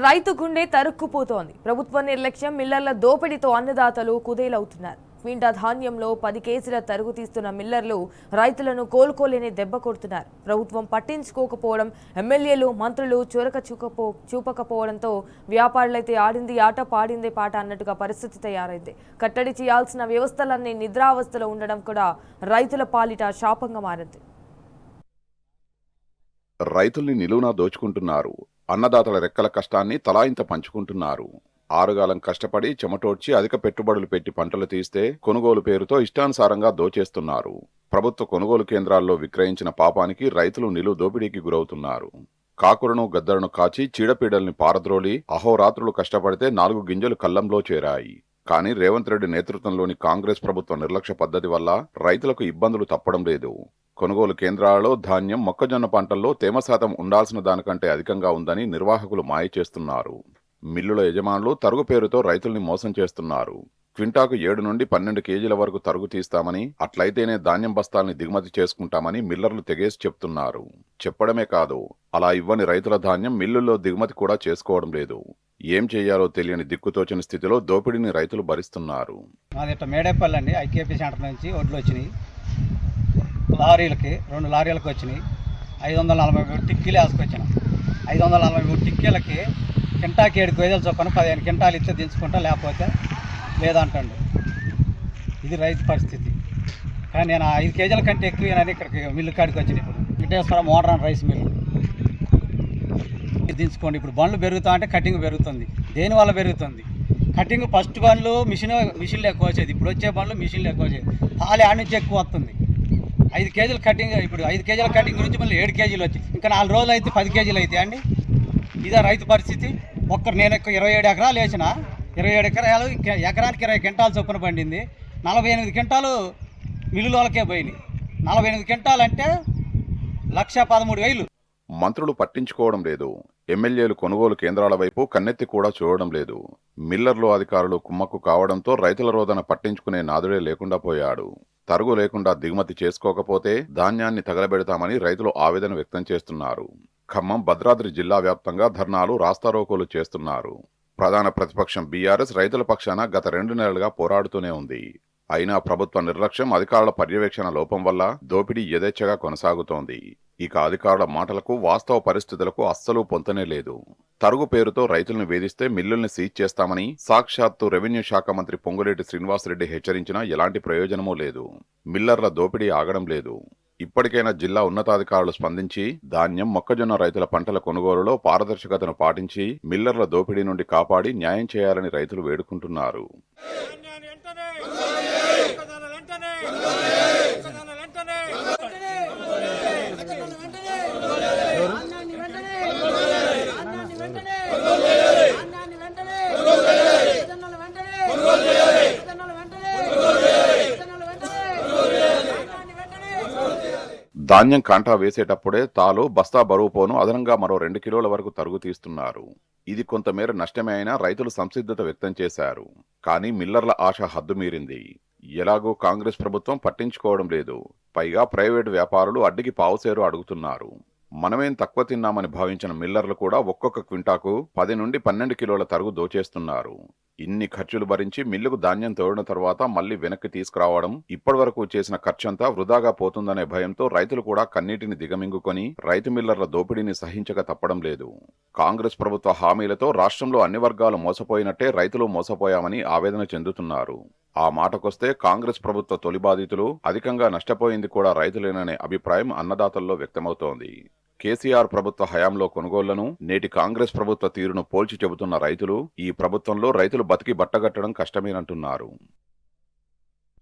రైతు గుండె తరుక్కుపోతోంది. ప్రభుత్వ నిర్లక్ష్యం, మిల్లర్ల దోపిడీతో అన్నదాతలు కుదేలవుతున్నారు. క్వింటా ధాన్యంలో 10 కేజీల తరుగు తీస్తున్న మిల్లర్లు రైతులను కోలుకోలేని దెబ్బ కొడుతున్నారు. ప్రభుత్వం పట్టించుకోకపోవడం, ఎమ్మెల్యేలు, మంత్రులు చొరక చూపకపోవడంతో వ్యాపారులైతే ఆడింది ఆట పాడిందే పాట అన్నట్టుగా పరిస్థితి తయారైంది. కట్టడి చేయాల్సిన వ్యవస్థలన్నీ నిద్రావస్థలో ఉండడం కూడా రైతుల పాలిట శాపంగా మారింది. రైతుల్ని నిలువునా దోచుకుంటున్నారు. అన్నదాతల రెక్కల కష్టాన్ని తలాయింత పంచుకుంటున్నారు. ఆరుగాలం కష్టపడి చెమటోడ్చి అధిక పెట్టుబడులు పెట్టి పంటలు తీస్తే కొనుగోలు పేరుతో ఇష్టానుసారంగా దోచేస్తున్నారు. ప్రభుత్వ కొనుగోలు కేంద్రాల్లో విక్రయించిన పాపానికి రైతులు నిలువు దోపిడీకి గురవుతున్నారు. కాకులను గద్దలను కాచి చీడపీడల్ని పారద్రోలి అహోరాత్రులు కష్టపడితే 4 గింజలు కల్లంలో చేరాయి. కానీ రేవంత్ రెడ్డి నేతృత్వంలోని కాంగ్రెస్ ప్రభుత్వ నిర్లక్ష్య పద్ధతి వల్ల రైతులకు ఇబ్బందులు తప్పడం లేదు. కొనుగోలు కేంద్రాలలో ధాన్యం, మొక్కజొన్న పంటల్లో తేమ శాతం ఉండాల్సిన దానికంటే అధికంగా ఉందని నిర్వాహకులు మాయ చేస్తున్నారు. మిల్లుల యజమానులు తరుగు పేరుతో రైతుల్ని మోసం చేస్తున్నారు. క్వింటాకు 7 నుండి 12 కేజీల వరకు తరుగు తీస్తామని, అట్లయితేనే ధాన్యం బస్తాల్ని దిగుమతి చేసుకుంటామని మిల్లర్లు తెగేసి చెప్తున్నారు. చెప్పడమే కాదు, అలా ఇవ్వని రైతుల ధాన్యం మిల్లుల్లో దిగుమతి కూడా చేసుకోవడం లేదు. ఏం చేయాలో తెలియని దిక్కుతోచని స్థితిలో దోపిడీని రైతులు భరిస్తున్నారు. మేడేపల్లి అండి, ఐకేపీ సెంటర్ నుంచి ఒడ్లు వచ్చినాయి. లారీలకి 2 లారీలకు వచ్చినాయి. 543 టిక్కీలు వేసుకొచ్చాను. 543 టిక్కీలకి కింటాకి 7 కేజీలు చొప్పున 15 కింటాలు ఇస్తే దించుకుంటా, లేకపోతే లేదంటండు. ఇది రైతు పరిస్థితి. కానీ నేను 5 కేజీల కంటే ఎక్కువేనని ఇక్కడికి మిల్లు కాడికి వచ్చినాయి. ఇప్పుడు వెంకటేశ్వర మోడర్న్ రైస్ మిల్లు దించుకోండి. ఇప్పుడు బండ్లు పెరుగుతా అంటే కటింగ్ పెరుగుతుంది. దేనివల్ల పెరుగుతుంది? కటింగ్ ఫస్ట్ బండ్లు మిషన్లు ఎక్కువ వచ్చేది, ఇప్పుడు వచ్చే బండ్లు మిషన్లు ఎక్కువ వచ్చేది. పాలు ఆడ నుంచి ఎక్కువ వస్తుంది. 5 కేజీల కటింగ్, ఇప్పుడు 5 కేజీల కటింగ్ గురించి మళ్ళీ 7 కేజీలు వచ్చి ఇంకా 4 రోజులు అయితే 10 కేజీలు అయితే అండి. ఇదే రైతు పరిస్థితి. నేను 27 ఎకరాలు వేసిన, 27 ఎకరాలు ఎకరానికి 20 క్వింటాలు చొప్పున పండింది. 48 క్వింటాలు మిల్లులకే పోయినాయి. 48 క్వింటాలు అంటే 1,13,000. మంత్రులు పట్టించుకోవడం లేదు. ఎమ్మెల్యేలు కొనుగోలు కేంద్రాల వైపు కన్నెత్తి కూడా చూడడం లేదు. మిల్లర్లు, అధికారులు కుమ్మక్కు కావడంతో రైతుల రోదన పట్టించుకునే నాదుడే లేకుండా పోయాడు. తరుగు లేకుండా దిగుమతి చేసుకోకపోతే ధాన్యాన్ని తగలబెడతామని రైతులు ఆవేదన వ్యక్తం చేస్తున్నారు. ఖమ్మం, భద్రాద్రి జిల్లా వ్యాప్తంగా ధర్నాలు, రాస్తారోకోలు చేస్తున్నారు. ప్రధాన ప్రతిపక్షం బీఆర్ఎస్ రైతుల పక్షాన గత 2 నెలలుగా పోరాడుతూనే ఉంది. అయినా ప్రభుత్వ నిర్లక్ష్యం, అధికారుల పర్యవేక్షణ లోపం వల్ల దోపిడీ యథేచ్ఛగా కొనసాగుతోంది. ఇక అధికారుల మాటలకు వాస్తవ పరిస్థితులకు అస్సలు పొంతనే లేదు. తరుగు పేరుతో రైతులను వేధిస్తే మిల్లుల్ని సీజ్ చేస్తామని సాక్షాత్తు రెవెన్యూ శాఖ మంత్రి పొంగులేటి శ్రీనివాసరెడ్డి హెచ్చరించినా ఎలాంటి ప్రయోజనమూ లేదు. మిల్లర్ల దోపిడీ ఆగడం లేదు. ఇప్పటికైనా జిల్లా ఉన్నతాధికారులు స్పందించి ధాన్యం, మొక్కజొన్న రైతుల పంటల కొనుగోలులో పారదర్శకతను పాటించి మిల్లర్ల దోపిడీ నుండి కాపాడి న్యాయం చేయాలని రైతులు వేడుకుంటున్నారు. ధాన్యం కాంటా వేసేటప్పుడే తాలు, బస్తా బరువు పోను అదనంగా మరో 2 కిలోల వరకు తరుగు తీస్తున్నారు. ఇది కొంతమేర నష్టమే అయినా రైతులు సంసిద్ధత వ్యక్తం చేశారు. కానీ మిల్లర్ల ఆశ హద్దుమీరింది. ఎలాగో కాంగ్రెస్ ప్రభుత్వం పట్టించుకోవడం లేదు. పైగా ప్రైవేటు వ్యాపారులు అడ్డికి పావుసేరు అడుగుతున్నారు. మనమేం తక్కువ తిన్నామని భావించిన మిల్లర్లు కూడా ఒక్కొక్క క్వింటాకు 10 నుండి 12 కిలోల తరుగు దోచేస్తున్నారు. ఇన్ని ఖర్చులు భరించి మిల్లుకు ధాన్యం తోడిన తర్వాత మళ్లీ వెనక్కి తీసుకురావడం, ఇప్పటివరకు చేసిన ఖర్చంతా వృధాగా పోతుందనే భయంతో రైతులు కూడా కన్నీటిని దిగమింగుకొని రైతు మిల్లర్ల దోపిడీని సహించక తప్పడం లేదు. కాంగ్రెస్ ప్రభుత్వ హామీలతో రాష్ట్రంలో అన్ని వర్గాలు మోసపోయినట్టే రైతులు మోసపోయామని ఆవేదన చెందుతున్నారు. ఆ మాటకొస్తే కాంగ్రెస్ ప్రభుత్వ తొలి బాధితులు, అధికంగా నష్టపోయింది కూడా రైతులేననే అభిప్రాయం అన్నదాతల్లో వ్యక్తమవుతోంది. కేసీఆర్ ప్రభుత్వ హయాంలో కొనుగోళ్లను, నేటి కాంగ్రెస్ ప్రభుత్వ తీరును పోల్చి చెబుతున్న రైతులు ఈ ప్రభుత్వంలో రైతులు బతికి బట్టగట్టడం కష్టమేనంటున్నారు.